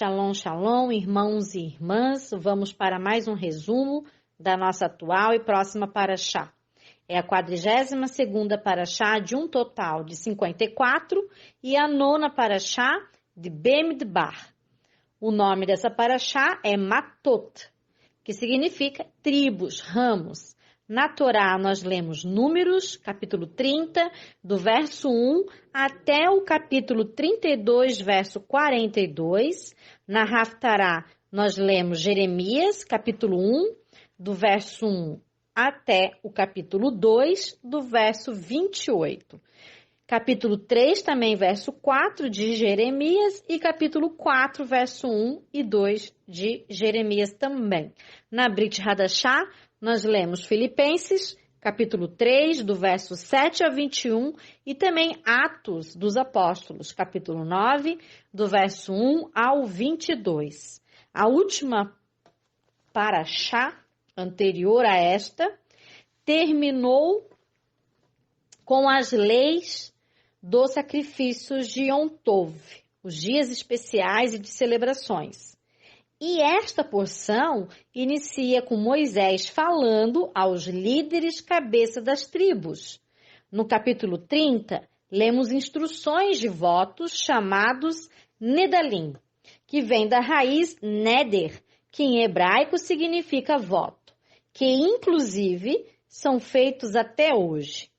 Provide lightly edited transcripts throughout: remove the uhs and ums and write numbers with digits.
Shalom, shalom, irmãos e irmãs. Vamos para mais um resumo da nossa atual e próxima paraxá. É a 42ª paraxá de um total de 54 e a 9ª paraxá de Bemidbar. O nome dessa paraxá é Matot, que significa tribos, ramos. Na Torá nós lemos Números, capítulo 30, do verso 1 até o capítulo 32, verso 42. Na Haftará nós lemos Jeremias, capítulo 1, do verso 1 até o capítulo 2, do verso 28. Capítulo 3, também verso 4 de Jeremias e capítulo 4, verso 1 e 2 de Jeremias também. Na Brit Hadashah, nós lemos Filipenses, capítulo 3, do verso 7 a 21 e também Atos dos Apóstolos, capítulo 9, do verso 1 ao 22. A última paraxá anterior a esta terminou com as leis dos sacrifícios de Yom Tov, os dias especiais e de celebrações. E esta porção inicia com Moisés falando aos líderes cabeça das tribos. No capítulo 30, lemos instruções de votos chamados Nedalim, que vem da raiz Neder, que em hebraico significa voto, que inclusive são feitos até hoje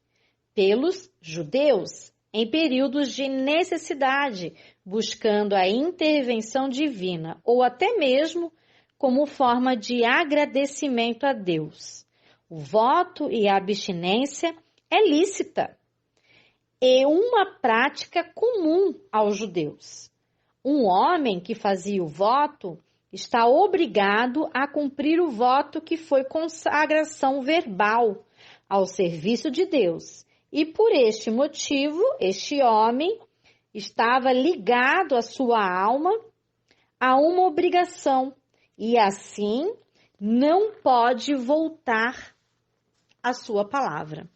pelos judeus em períodos de necessidade, buscando a intervenção divina, ou até mesmo como forma de agradecimento a Deus. O voto e a abstinência é lícita e uma prática comum aos judeus. Um homem que fazia o voto está obrigado a cumprir o voto que foi consagração verbal ao serviço de Deus. E por este motivo, este homem estava ligado à sua alma a uma obrigação e assim não pode voltar à sua palavra.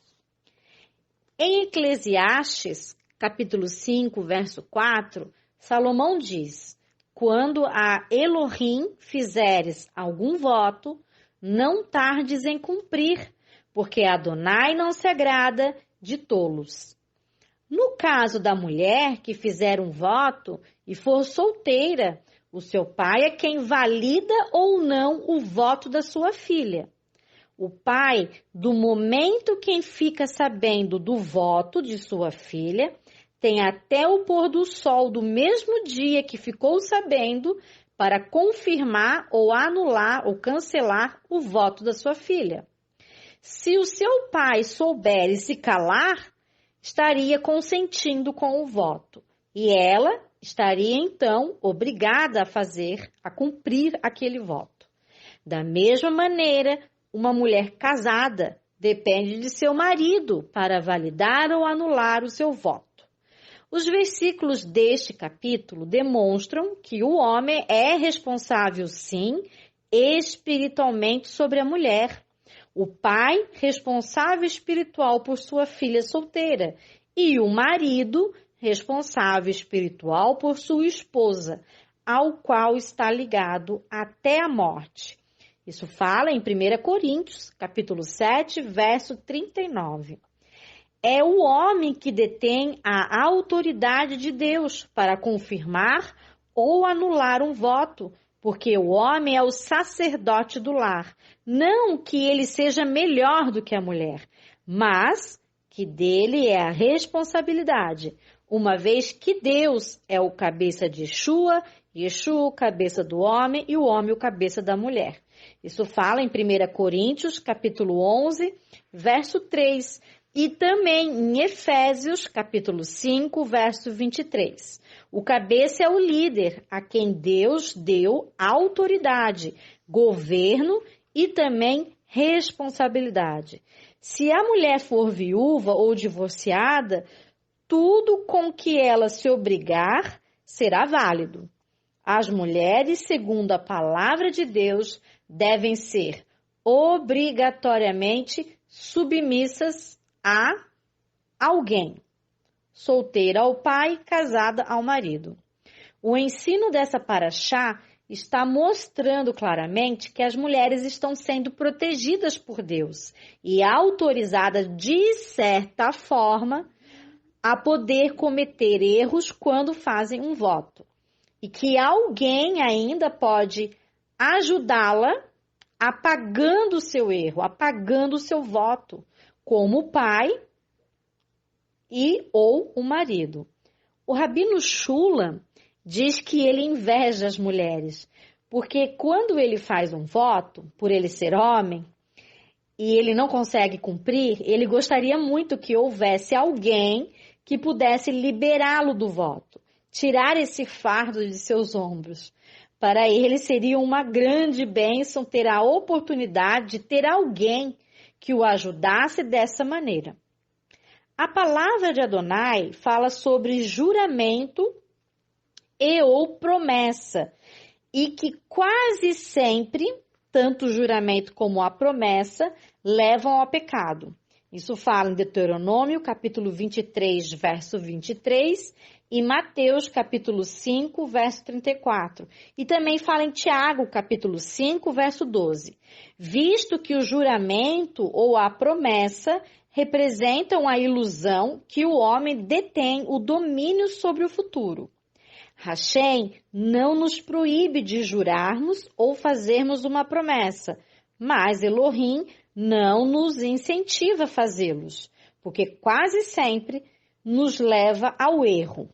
Em Eclesiastes, capítulo 5, verso 4, Salomão diz: quando a Elohim fizeres algum voto, não tardes em cumprir, porque Adonai não se agrada de tolos. No caso da mulher que fizer um voto e for solteira, o seu pai é quem valida ou não o voto da sua filha. O pai, do momento que fica sabendo do voto de sua filha, tem até o pôr do sol do mesmo dia que ficou sabendo para confirmar ou anular ou cancelar o voto da sua filha. Se o seu pai souber e se calar, estaria consentindo com o voto. E ela estaria, então, obrigada a cumprir aquele voto. Da mesma maneira, uma mulher casada depende de seu marido para validar ou anular o seu voto. Os versículos deste capítulo demonstram que o homem é responsável, sim, espiritualmente sobre a mulher. O pai, responsável espiritual por sua filha solteira, e o marido, responsável espiritual por sua esposa, ao qual está ligado até a morte. Isso fala em 1 Coríntios, capítulo 7, verso 39. É o homem que detém a autoridade de Deus para confirmar ou anular um voto, porque o homem é o sacerdote do lar. Não que ele seja melhor do que a mulher, mas que dele é a responsabilidade, uma vez que Deus é o cabeça de Yeshua, Yeshua o cabeça do homem e o homem o cabeça da mulher. Isso fala em 1 Coríntios, capítulo 11, verso 3, e também em Efésios, capítulo 5, verso 23. O cabeça é o líder, a quem Deus deu autoridade, governo e também responsabilidade. Se a mulher for viúva ou divorciada, tudo com que ela se obrigar será válido. As mulheres, segundo a palavra de Deus, devem ser obrigatoriamente submissas a alguém, solteira ao pai, casada ao marido. O ensino dessa paraxá está mostrando claramente que as mulheres estão sendo protegidas por Deus e autorizadas, de certa forma, a poder cometer erros quando fazem um voto. E que alguém ainda pode ajudá-la apagando o seu erro, apagando o seu voto, como o pai ou o marido. O Rabino Shula diz que ele inveja as mulheres, porque quando ele faz um voto, por ele ser homem, e ele não consegue cumprir, ele gostaria muito que houvesse alguém que pudesse liberá-lo do voto, tirar esse fardo de seus ombros. Para ele seria uma grande bênção ter a oportunidade de ter alguém que o ajudasse dessa maneira. A palavra de Adonai fala sobre juramento e ou promessa, e que quase sempre, tanto o juramento como a promessa, levam ao pecado. Isso fala em Deuteronômio, capítulo 23, verso 23, e Mateus, capítulo 5, verso 34. E também fala em Tiago, capítulo 5, verso 12. Visto que o juramento ou a promessa representam a ilusão que o homem detém o domínio sobre o futuro. Hashem não nos proíbe de jurarmos ou fazermos uma promessa, mas Elohim não nos incentiva a fazê-los, porque quase sempre nos leva ao erro.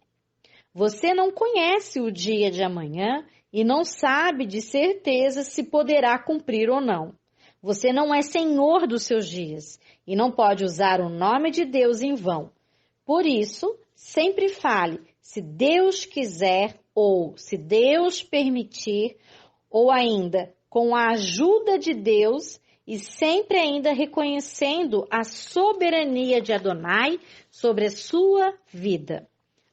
Você não conhece o dia de amanhã e não sabe de certeza se poderá cumprir ou não. Você não é senhor dos seus dias e não pode usar o nome de Deus em vão. Por isso, sempre fale, se Deus quiser ou se Deus permitir, ou ainda com a ajuda de Deus e sempre ainda reconhecendo a soberania de Adonai sobre a sua vida.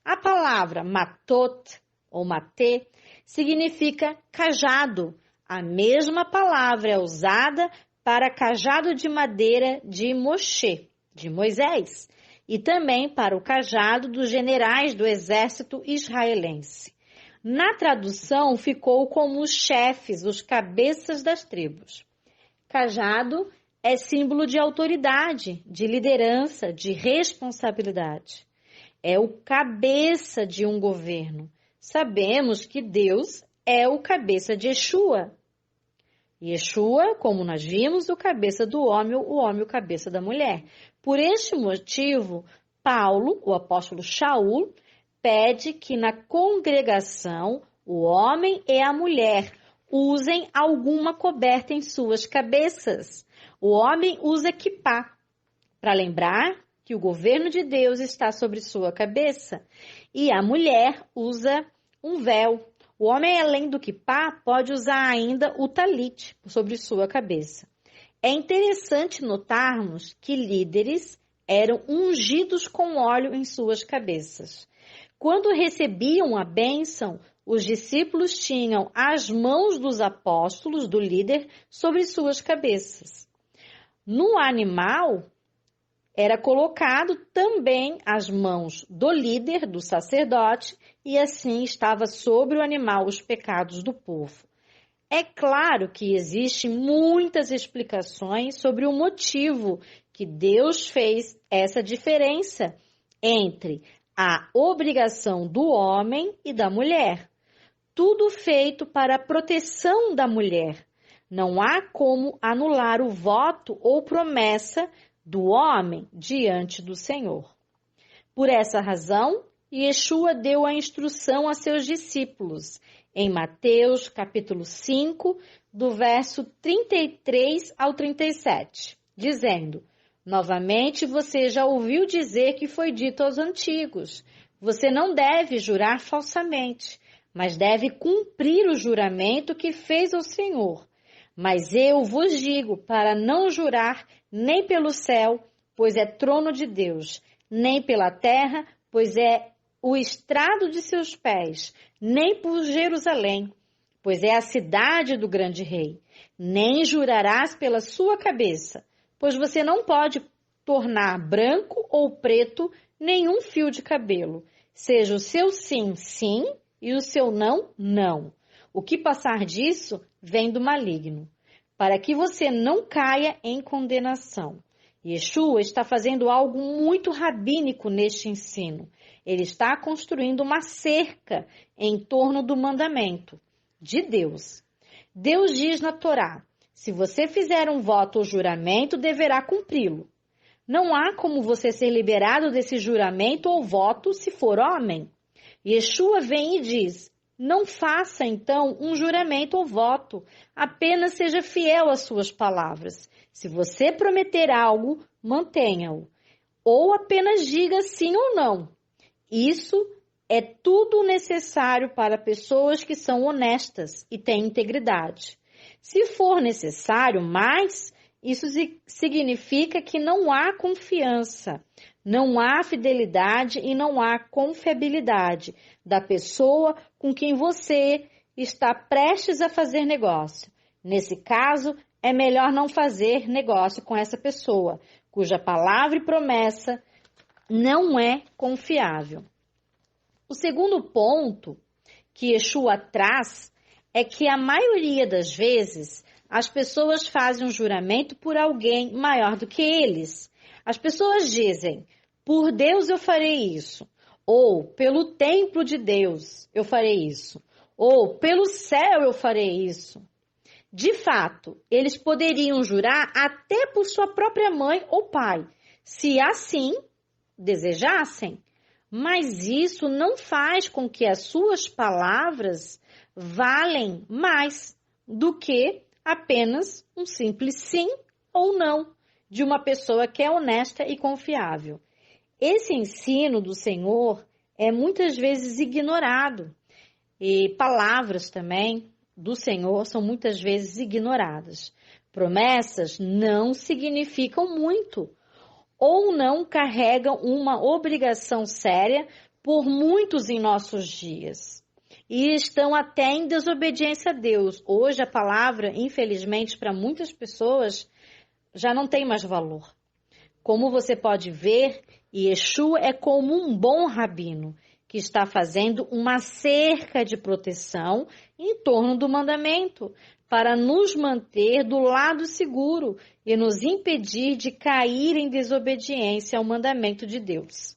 A palavra matot ou matê significa cajado. A mesma palavra é usada para cajado de madeira de Moshe, de Moisés, e também para o cajado dos generais do exército israelense. Na tradução ficou como os chefes, os cabeças das tribos. Cajado é símbolo de autoridade, de liderança, de responsabilidade. É o cabeça de um governo. Sabemos que Deus é o cabeça de Yeshua. Yeshua, como nós vimos, o cabeça do homem, o homem o cabeça da mulher. Por este motivo, Paulo, o apóstolo Shaul, pede que na congregação o homem e a mulher usem alguma coberta em suas cabeças. O homem usa quipá, para lembrar que o governo de Deus está sobre sua cabeça, e a mulher usa um véu. O homem, além do quipá, pode usar ainda o talit sobre sua cabeça. É interessante notarmos que líderes eram ungidos com óleo em suas cabeças. Quando recebiam a bênção, os discípulos tinham as mãos dos apóstolos, do líder, sobre suas cabeças. No animal, era colocado também as mãos do líder, do sacerdote, e assim estava sobre o animal os pecados do povo. É claro que existem muitas explicações sobre o motivo que Deus fez essa diferença entre a obrigação do homem e da mulher. Tudo feito para a proteção da mulher. Não há como anular o voto ou promessa do homem diante do Senhor. Por essa razão, Yeshua deu a instrução a seus discípulos, em Mateus, capítulo 5, do verso 33 ao 37, dizendo: novamente você já ouviu dizer que foi dito aos antigos, você não deve jurar falsamente, mas deve cumprir o juramento que fez ao Senhor. Mas eu vos digo para não jurar nem pelo céu, pois é trono de Deus, nem pela terra, pois é o estrado de seus pés, nem por Jerusalém, pois é a cidade do grande rei. Nem jurarás pela sua cabeça, pois você não pode tornar branco ou preto nenhum fio de cabelo. Seja o seu sim, sim, e o seu não, não. O que passar disso vem do maligno, para que você não caia em condenação. Yeshua está fazendo algo muito rabínico neste ensino. Ele está construindo uma cerca em torno do mandamento de Deus. Deus diz na Torá: se você fizer um voto ou juramento, deverá cumpri-lo. Não há como você ser liberado desse juramento ou voto se for homem. Yeshua vem e diz: não faça então um juramento ou voto, apenas seja fiel às suas palavras. Se você prometer algo, mantenha-o, ou apenas diga sim ou não. Isso é tudo necessário para pessoas que são honestas e têm integridade. Se for necessário mais, isso significa que não há confiança, não há fidelidade e não há confiabilidade da pessoa com quem você está prestes a fazer negócio. Nesse caso, é melhor não fazer negócio com essa pessoa, cuja palavra e promessa não é confiável. O segundo ponto que Yeshua traz é que a maioria das vezes as pessoas fazem um juramento por alguém maior do que eles. As pessoas dizem: por Deus eu farei isso, ou pelo templo de Deus eu farei isso, ou pelo céu eu farei isso. De fato, eles poderiam jurar até por sua própria mãe ou pai, se assim desejassem. Mas isso não faz com que as suas palavras valem mais do que apenas um simples sim ou não de uma pessoa que é honesta e confiável. Esse ensino do Senhor é muitas vezes ignorado, e palavras também do Senhor são muitas vezes ignoradas. Promessas não significam muito, ou não carregam uma obrigação séria por muitos em nossos dias. E estão até em desobediência a Deus. Hoje a palavra, infelizmente, para muitas pessoas, já não tem mais valor. Como você pode ver, Yeshua é como um bom rabino, que está fazendo uma cerca de proteção em torno do mandamento, para nos manter do lado seguro e nos impedir de cair em desobediência ao mandamento de Deus.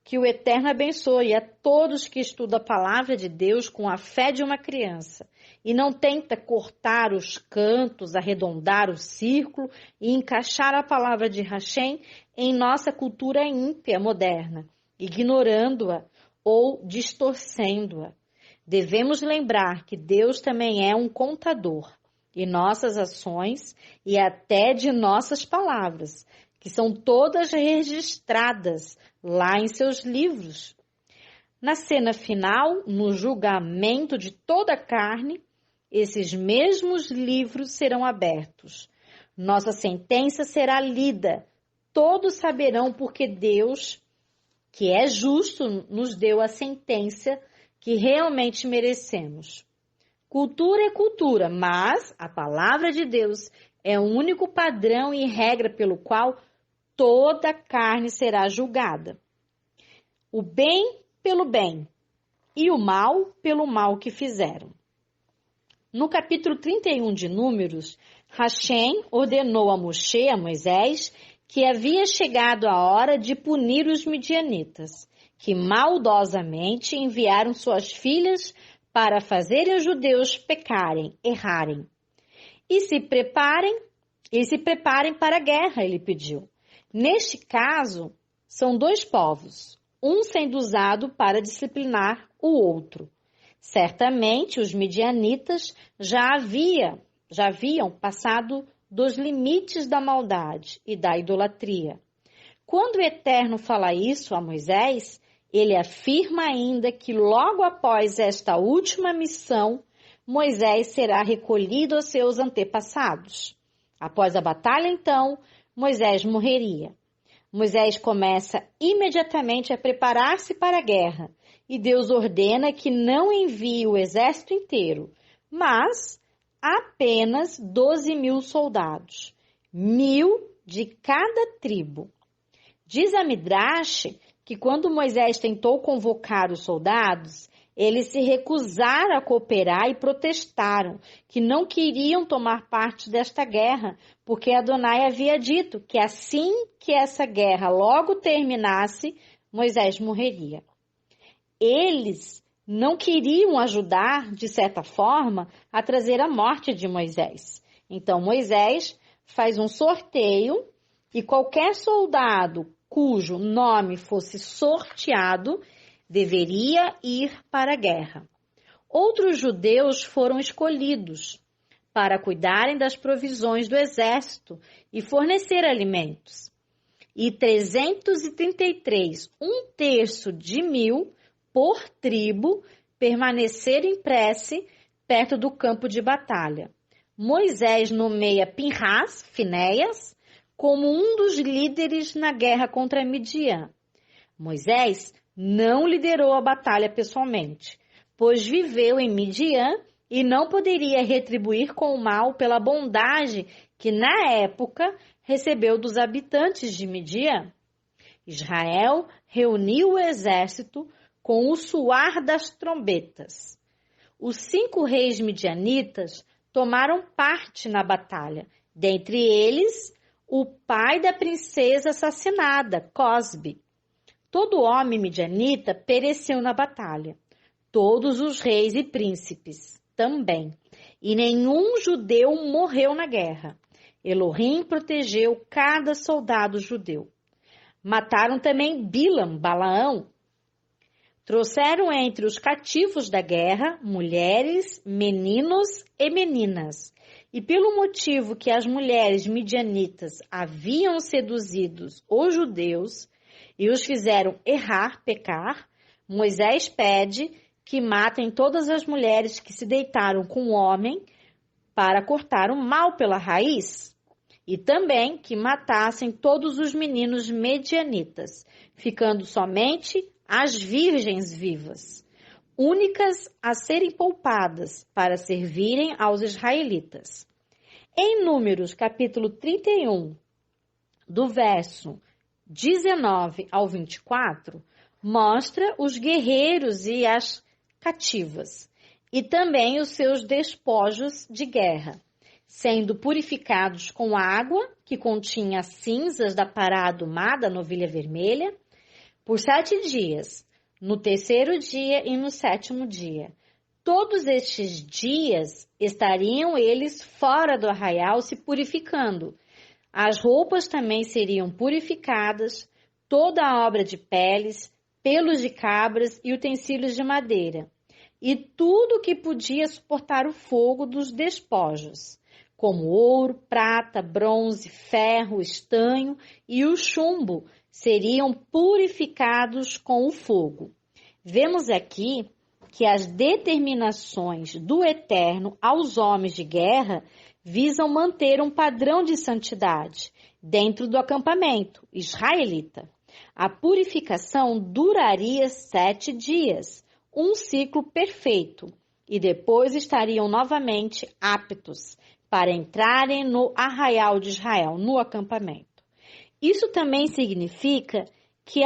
Que o Eterno abençoe a todos que estudam a palavra de Deus com a fé de uma criança e não tenta cortar os cantos, arredondar o círculo e encaixar a palavra de Hashem em nossa cultura ímpia moderna, ignorando-a ou distorcendo-a. Devemos lembrar que Deus também é um contador e nossas ações e até de nossas palavras, que são todas registradas lá em seus livros. Na cena final, no julgamento de toda a carne, esses mesmos livros serão abertos. Nossa sentença será lida. Todos saberão porque Deus, que é justo, nos deu a sentença que realmente merecemos. Cultura é cultura, mas a palavra de Deus é o único padrão e regra pelo qual toda carne será julgada. O bem pelo bem e o mal pelo mal que fizeram. No capítulo 31 de Números, Hashem ordenou a Moshe, a Moisés, que havia chegado a hora de punir os midianitas, que maldosamente enviaram suas filhas para fazerem os judeus pecarem, errarem. E se preparem para a guerra, ele pediu. Neste caso, são dois povos, um sendo usado para disciplinar o outro. Certamente, os midianitas já haviam passado dos limites da maldade e da idolatria. Quando o Eterno fala isso a Moisés, ele afirma ainda que logo após esta última missão, Moisés será recolhido aos seus antepassados. Após a batalha, então, Moisés morreria. Moisés começa imediatamente a preparar-se para a guerra e Deus ordena que não envie o exército inteiro, mas apenas 12.000 soldados, 1.000 de cada tribo. Diz a Midrash que quando Moisés tentou convocar os soldados, Eles se recusaram a cooperar e protestaram que não queriam tomar parte desta guerra, porque Adonai havia dito que assim que essa guerra logo terminasse, Moisés morreria. Eles não queriam ajudar, de certa forma, a trazer a morte de Moisés. Então Moisés faz um sorteio e qualquer soldado cujo nome fosse sorteado deveria ir para a guerra. Outros judeus foram escolhidos para cuidarem das provisões do exército e fornecer alimentos. E 333, um terço de 1000, por tribo, permaneceram em prece perto do campo de batalha. Moisés nomeia Pinhas, Finéias, como um dos líderes na guerra contra Midian. Moisés não liderou a batalha pessoalmente, pois viveu em Midian e não poderia retribuir com o mal pela bondade que, na época, recebeu dos habitantes de Midian. Israel reuniu o exército com o soar das trombetas. Os 5 reis midianitas tomaram parte na batalha, dentre eles, o pai da princesa assassinada, Cosbe. Todo homem midianita pereceu na batalha, todos os reis e príncipes também, e nenhum judeu morreu na guerra. Elohim protegeu cada soldado judeu. Mataram também Bilam, Balaão. Trouxeram entre os cativos da guerra mulheres, meninos e meninas. E pelo motivo que as mulheres midianitas haviam seduzido os judeus e os fizeram errar, pecar, Moisés pede que matem todas as mulheres que se deitaram com o homem para cortar o mal pela raiz, e também que matassem todos os meninos medianitas, ficando somente as virgens vivas, únicas a serem poupadas para servirem aos israelitas. Em Números, capítulo 31, do verso 19 ao 24, mostra os guerreiros e as cativas, e também os seus despojos de guerra, sendo purificados com água que continha cinzas da parada do mar da novilha vermelha, por 7 dias, no 3º dia e no 7º dia. Todos estes dias estariam eles fora do arraial se purificando. As roupas também seriam purificadas, toda a obra de peles, pelos de cabras e utensílios de madeira, e tudo que podia suportar o fogo dos despojos, como ouro, prata, bronze, ferro, estanho e o chumbo, seriam purificados com o fogo. Vemos aqui que as determinações do Eterno aos homens de guerra visam manter um padrão de santidade dentro do acampamento israelita. A purificação duraria 7 dias, um ciclo perfeito, e depois estariam novamente aptos para entrarem no arraial de Israel, no acampamento. Isso também significa que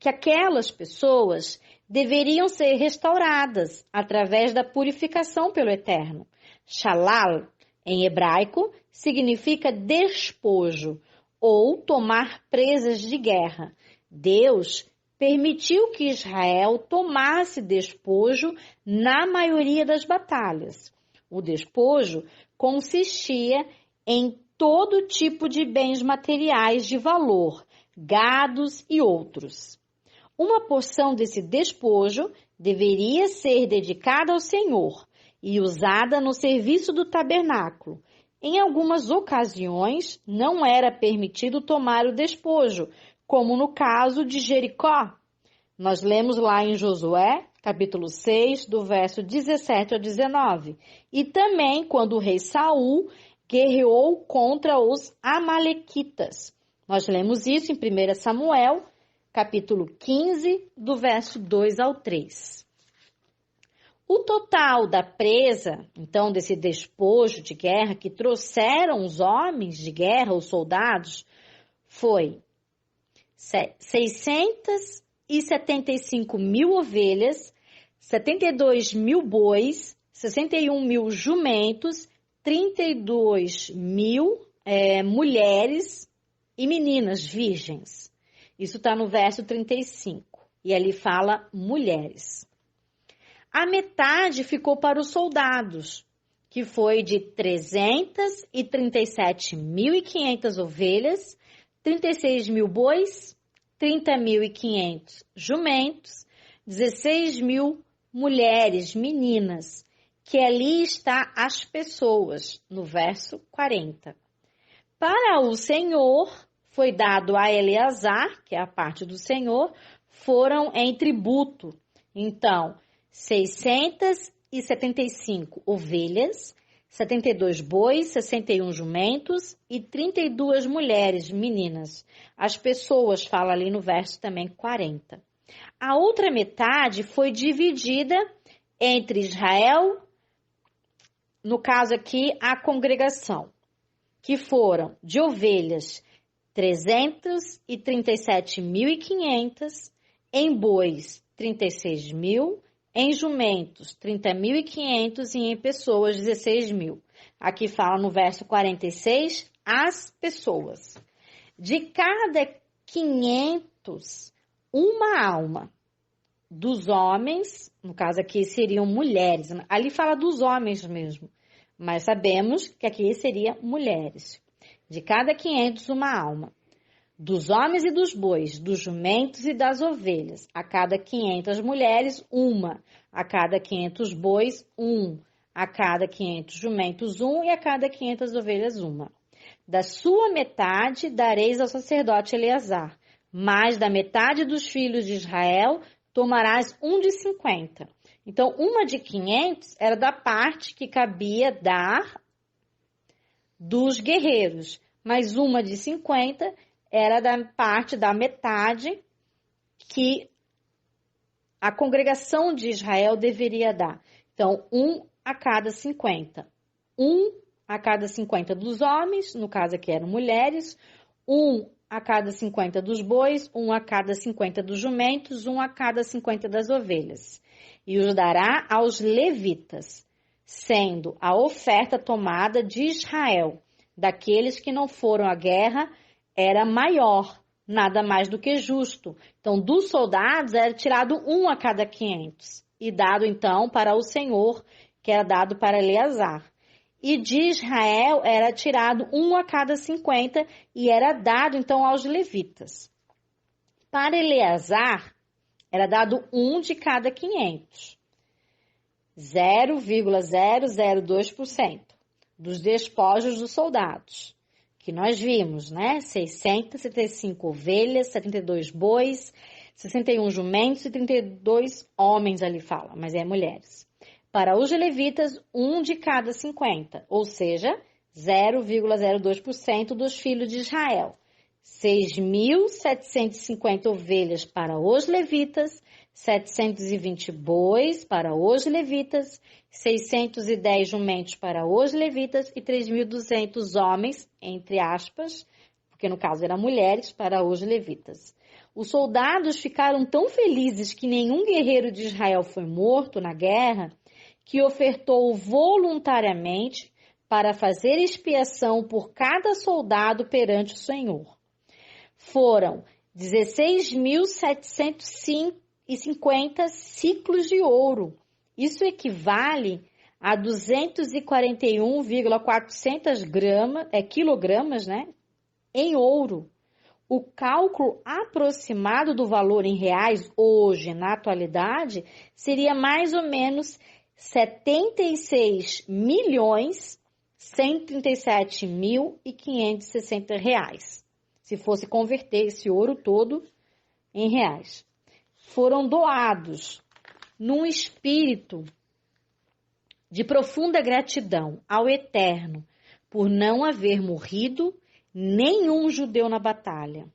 aquelas pessoas deveriam ser restauradas através da purificação pelo Eterno. Shalal, em hebraico, significa despojo ou tomar presas de guerra. Deus permitiu que Israel tomasse despojo na maioria das batalhas. O despojo consistia em todo tipo de bens materiais de valor, gados e outros. Uma porção desse despojo deveria ser dedicada ao Senhor e usada no serviço do tabernáculo. Em algumas ocasiões, não era permitido tomar o despojo, como no caso de Jericó. Nós lemos lá em Josué, capítulo 6, do verso 17 a 19. E também quando o rei Saul guerreou contra os amalequitas. Nós lemos isso em 1 Samuel, capítulo 15, do verso 2 ao 3. O total da presa, então, desse despojo de guerra que trouxeram os homens de guerra, os soldados, foi 675 mil ovelhas, 72 mil bois, 61 mil jumentos, 32 mil mulheres e meninas virgens. Isso está no verso 35. E ali fala mulheres. A metade ficou para os soldados, que foi de 337.500 ovelhas, 36 mil bois, 30.500 jumentos, 16 mil mulheres, meninas, que ali está as pessoas, no verso 40. Para o Senhor, foi dado a Eleazar, que é a parte do Senhor, foram em tributo. Então, 675 ovelhas, 72 bois, 61 jumentos e 32 mulheres, meninas. As pessoas, fala ali no verso também 40. A outra metade foi dividida entre Israel, no caso aqui, a congregação, que foram de ovelhas 337.500, em bois 36 mil, em jumentos 30.500 e em pessoas 16 mil. Aqui fala no verso 46, as pessoas. De cada 500, uma alma. Dos homens, no caso aqui seriam mulheres, ali fala dos homens mesmo, mas sabemos que aqui seria mulheres. De cada 500, uma alma. Dos homens e dos bois, dos jumentos e das ovelhas, a cada 500 mulheres, uma. A cada 500 bois, um. A cada 500 jumentos, um. E a cada 500 ovelhas, uma. Da sua metade dareis ao sacerdote Eleazar, mas da metade dos filhos de Israel tomarás um de 50. Então, uma de 500 era da parte que cabia dar dos guerreiros, mas uma de 50 era da parte da metade que a congregação de Israel deveria dar. Então, um a cada 50. Um a cada 50 dos homens, no caso aqui eram mulheres, um a cada 50 dos bois, um a cada 50 dos jumentos, um a cada 50 das ovelhas. E os dará aos levitas, sendo a oferta tomada de Israel, daqueles que não foram à guerra, era maior, nada mais do que justo. Então, dos soldados era tirado um a cada 500, e dado então para o Senhor, que era dado para Eleazar. E de Israel era tirado um a cada 50 e era dado então aos levitas. Para Eleazar era dado um de cada 500, 0,002% dos despojos dos soldados, que nós vimos, né? 675 ovelhas, 72 bois, 61 jumentos e 32 homens ali fala, mas é mulheres. Para os levitas, um de cada 50, ou seja, 0,02% dos filhos de Israel. 6.750 ovelhas para os levitas, 720 bois para os levitas, 610 jumentos para os levitas e 3.200 homens, entre aspas, porque no caso eram mulheres, para os levitas. Os soldados ficaram tão felizes que nenhum guerreiro de Israel foi morto na guerra, que ofertou voluntariamente para fazer expiação por cada soldado perante o Senhor. Foram 16.750 ciclos de ouro. Isso equivale a 241,400 quilogramas, né, em ouro. O cálculo aproximado do valor em reais hoje, na atualidade, seria mais ou menos 76.137.560 reais, se fosse converter esse ouro todo em reais. Foram doados num espírito de profunda gratidão ao Eterno por não haver morrido nenhum judeu na batalha.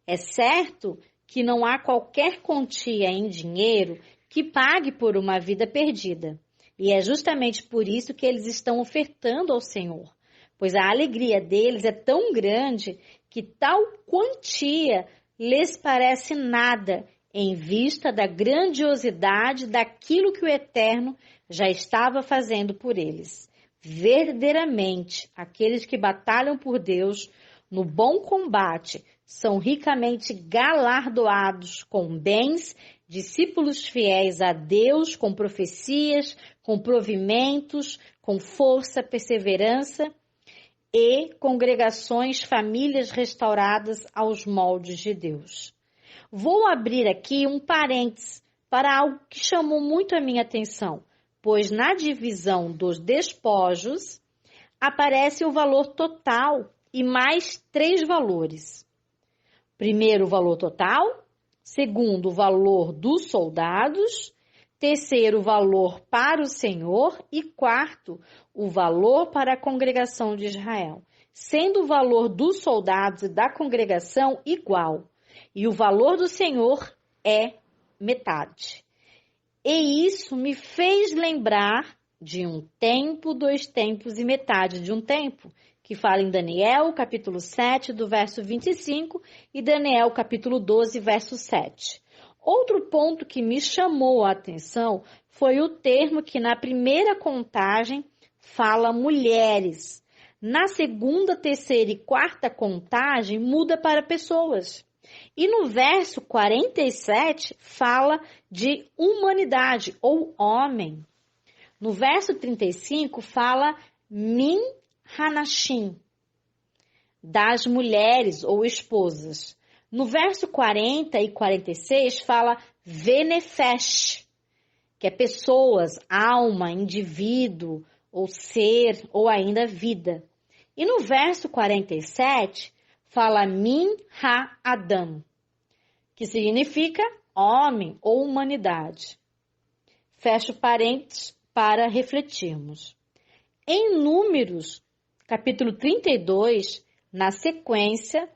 É certo que não há qualquer quantia em dinheiro que pague por uma vida perdida. E é justamente por isso que eles estão ofertando ao Senhor, pois a alegria deles é tão grande que tal quantia lhes parece nada em vista da grandiosidade daquilo que o Eterno já estava fazendo por eles. Verdadeiramente, aqueles que batalham por Deus no bom combate são ricamente galardoados com bens, discípulos fiéis a Deus, com profecias, com provimentos, com força, perseverança e congregações, famílias restauradas aos moldes de Deus. Vou abrir aqui um parênteses para algo que chamou muito a minha atenção, pois na divisão dos despojos aparece o valor total e mais 3 valores. Primeiro, o valor total. Segundo, o valor dos soldados. Terceiro, o valor para o Senhor. E quarto, o valor para a congregação de Israel. Sendo o valor dos soldados e da congregação igual. E o valor do Senhor é metade. E isso me fez lembrar de um tempo, 2 tempos e metade de um tempo, que fala em Daniel, capítulo 7, do verso 25, e Daniel, capítulo 12, verso 7. Outro ponto que me chamou a atenção foi o termo que na primeira contagem fala mulheres. Na segunda, terceira e quarta contagem muda para pessoas. E no verso 47 fala de humanidade ou homem. No verso 35 fala min hanashim, das mulheres ou esposas. No verso 40 e 46 fala venefesh, que é pessoas, alma, indivíduo, ou ser, ou ainda vida. E no verso 47 fala min ha-adam, que significa homem ou humanidade. Fecho parênteses para refletirmos. Em Números, capítulo 32, na sequência,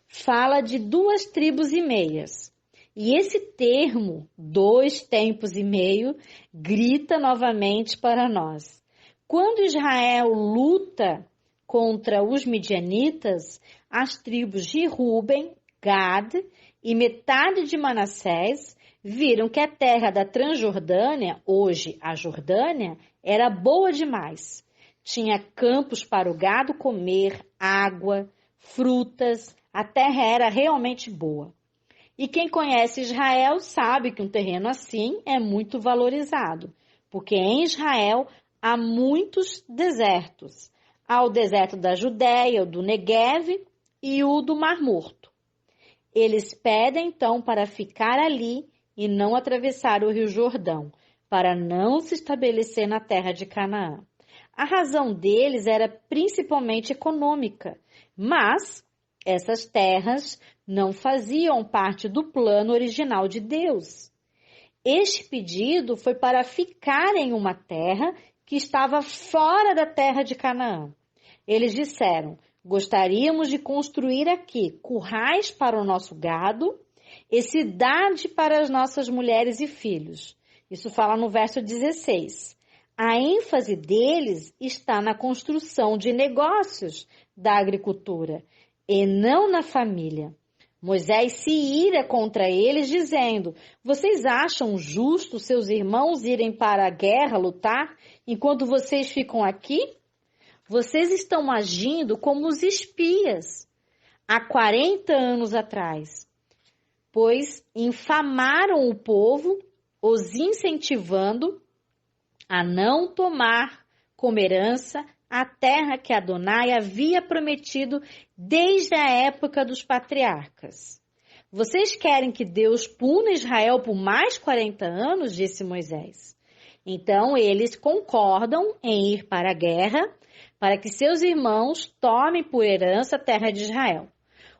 fala de 2 tribos e meias. E esse termo, 2 tempos e meio, grita novamente para nós. Quando Israel luta contra os midianitas, as tribos de Ruben, Gad e metade de Manassés viram que a terra da Transjordânia, hoje a Jordânia, era boa demais. Tinha campos para o gado comer, água, frutas, a terra era realmente boa. E quem conhece Israel sabe que um terreno assim é muito valorizado, porque em Israel há muitos desertos. Há o deserto da Judéia, o do Neguev e o do Mar Morto. Eles pedem então para ficar ali e não atravessar o Rio Jordão, para não se estabelecer na terra de Canaã. A razão deles era principalmente econômica, mas essas terras não faziam parte do plano original de Deus. Este pedido foi para ficar em uma terra que estava fora da terra de Canaã. Eles disseram: gostaríamos de construir aqui currais para o nosso gado e cidade para as nossas mulheres e filhos. Isso fala no verso 16. A ênfase deles está na construção de negócios da agricultura e não na família. Moisés se ira contra eles, dizendo: vocês acham justo seus irmãos irem para a guerra lutar, enquanto vocês ficam aqui? Vocês estão agindo como os espias, há 40 anos atrás, pois infamaram o povo, os incentivando a não tomar como herança a terra que Adonai havia prometido desde a época dos patriarcas. Vocês querem que Deus puna Israel por mais 40 anos? Disse Moisés. Então eles concordam em ir para a guerra para que seus irmãos tomem por herança a terra de Israel.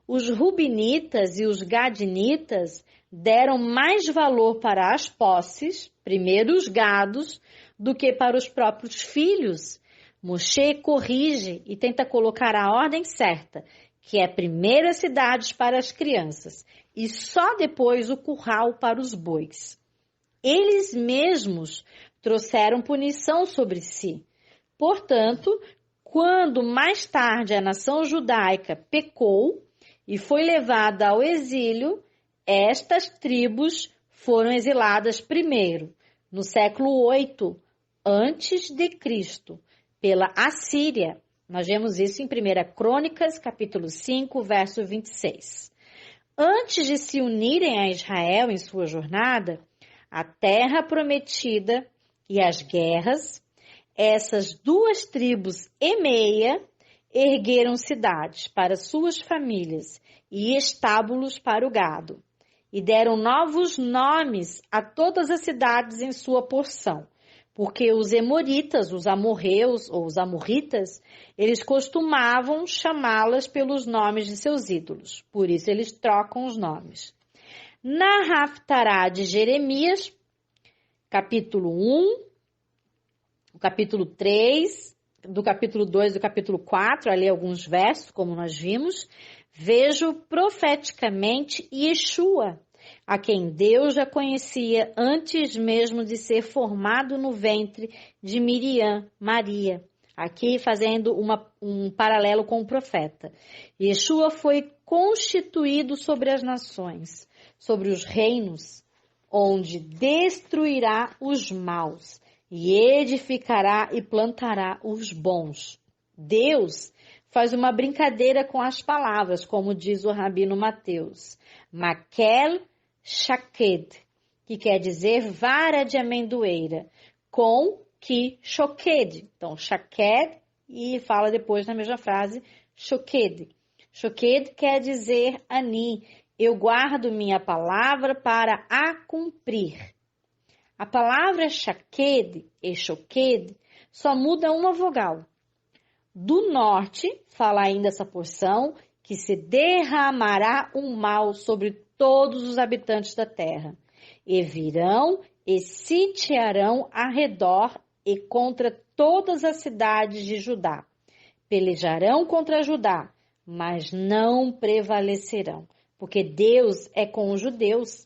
Os Rubinitas e os Gadinitas deram mais valor para as posses, primeiro os gados, do que para os próprios filhos. Moshe corrige e tenta colocar a ordem certa, que é primeiro as cidades para as crianças e só depois o curral para os bois. Eles mesmos trouxeram punição sobre si. Portanto, quando mais tarde a nação judaica pecou e foi levada ao exílio, Estas tribos foram exiladas primeiro, no século 8 antes de Cristo, pela Assíria. Nós vemos isso em 1 Crônicas, capítulo 5, verso 26. Antes de se unirem a Israel em sua jornada, a terra prometida e as guerras, essas duas tribos e meia ergueram cidades para suas famílias e estábulos para o gado, e deram novos nomes a todas as cidades em sua porção, porque os emoritas, os amorreus ou os amorritas, eles costumavam chamá-las pelos nomes de seus ídolos, por isso eles trocam os nomes. Na Haftará de Jeremias, capítulo 1, o capítulo 3, do capítulo 2 do capítulo 4, ali alguns versos, como nós vimos, vejo profeticamente Yeshua, a quem Deus já conhecia antes mesmo de ser formado no ventre de Miriam, Maria. Aqui fazendo um paralelo com o profeta. Yeshua foi constituído sobre as nações, sobre os reinos, onde destruirá os maus e edificará e plantará os bons. Deus faz uma brincadeira com as palavras, como diz o rabino Mateus. Makel Shaked, que quer dizer vara de amendoeira, com que Shoked. Então, Shaked, e fala depois na mesma frase, Shoked. Shoked quer dizer ani, eu guardo minha palavra para a cumprir. A palavra Shaked e Shoked só muda uma vogal. Do norte, fala ainda essa porção, que se derramará um mal sobre todos os habitantes da terra, e virão e sitiarão ao redor e contra todas as cidades de Judá. Pelejarão contra Judá, mas não prevalecerão, porque Deus é com os judeus.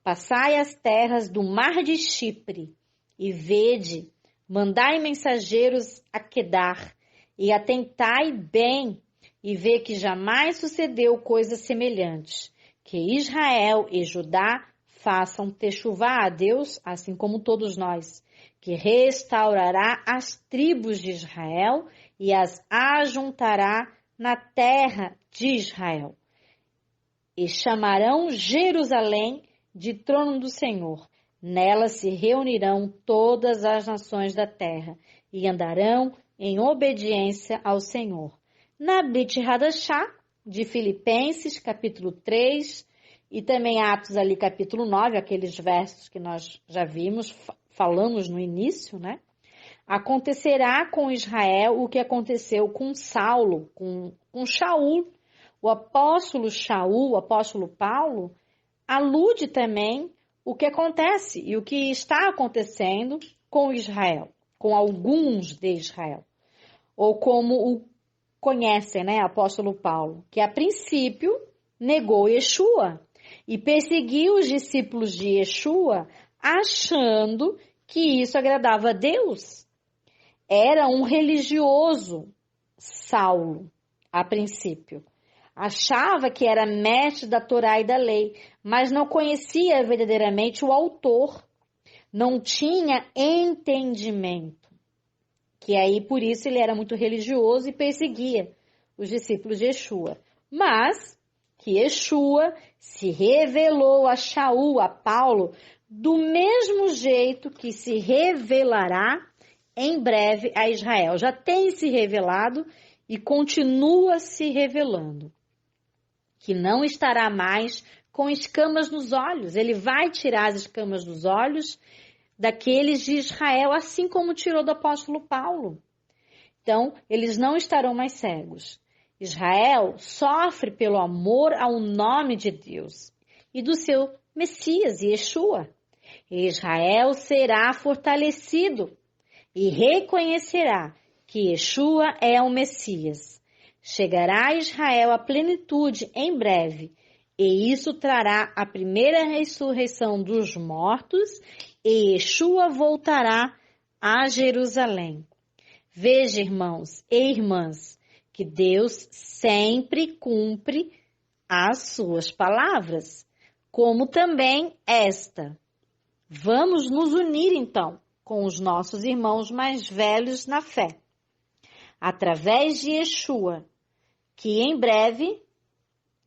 Passai as terras do mar de Chipre, e vede, mandai mensageiros a Quedar, e atentai bem, e vê que jamais sucedeu coisa semelhante, que Israel e Judá façam techuvá a Deus, assim como todos nós, que restaurará as tribos de Israel e as ajuntará na terra de Israel. E chamarão Jerusalém de trono do Senhor. Nela se reunirão todas as nações da terra e andarão em obediência ao Senhor. Na Brit Hadashah, de Filipenses, capítulo 3, e também Atos ali, capítulo 9, aqueles versos que nós já vimos, falamos no início, né? Acontecerá com Israel o que aconteceu com Saulo, com Shaul. O apóstolo Shaul, o apóstolo Paulo, alude também o que acontece e o que está acontecendo com Israel, com alguns de Israel. Ou como o conhecem, né, apóstolo Paulo, que a princípio negou Yeshua e perseguiu os discípulos de Yeshua, achando que isso agradava a Deus. Era um religioso, Saulo, a princípio. Achava que era mestre da Torá e da lei, mas não conhecia verdadeiramente o autor. Não tinha entendimento. Que aí, por isso, ele era muito religioso e perseguia os discípulos de Yeshua. Mas que Yeshua se revelou a Shaul, a Paulo, do mesmo jeito que se revelará em breve a Israel. Já tem se revelado e continua se revelando. Que não estará mais com escamas nos olhos. Ele vai tirar as escamas dos olhos daqueles de Israel, assim como tirou do apóstolo Paulo. Então, eles não estarão mais cegos. Israel sofre pelo amor ao nome de Deus e do seu Messias, Yeshua. E Israel será fortalecido e reconhecerá que Yeshua é o Messias. Chegará a Israel a plenitude em breve, e isso trará a primeira ressurreição dos mortos, e Yeshua voltará a Jerusalém. Veja, irmãos e irmãs, que Deus sempre cumpre as suas palavras. como também esta. Vamos nos unir, então, com os nossos irmãos mais velhos na fé, através de Yeshua, que em breve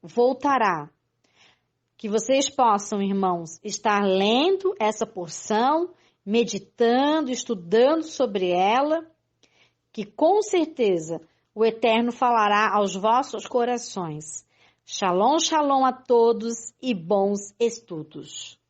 voltará. Que vocês possam, irmãos, estar lendo essa porção, meditando, estudando sobre ela, que com certeza o Eterno falará aos vossos corações. Shalom, shalom a todos e bons estudos.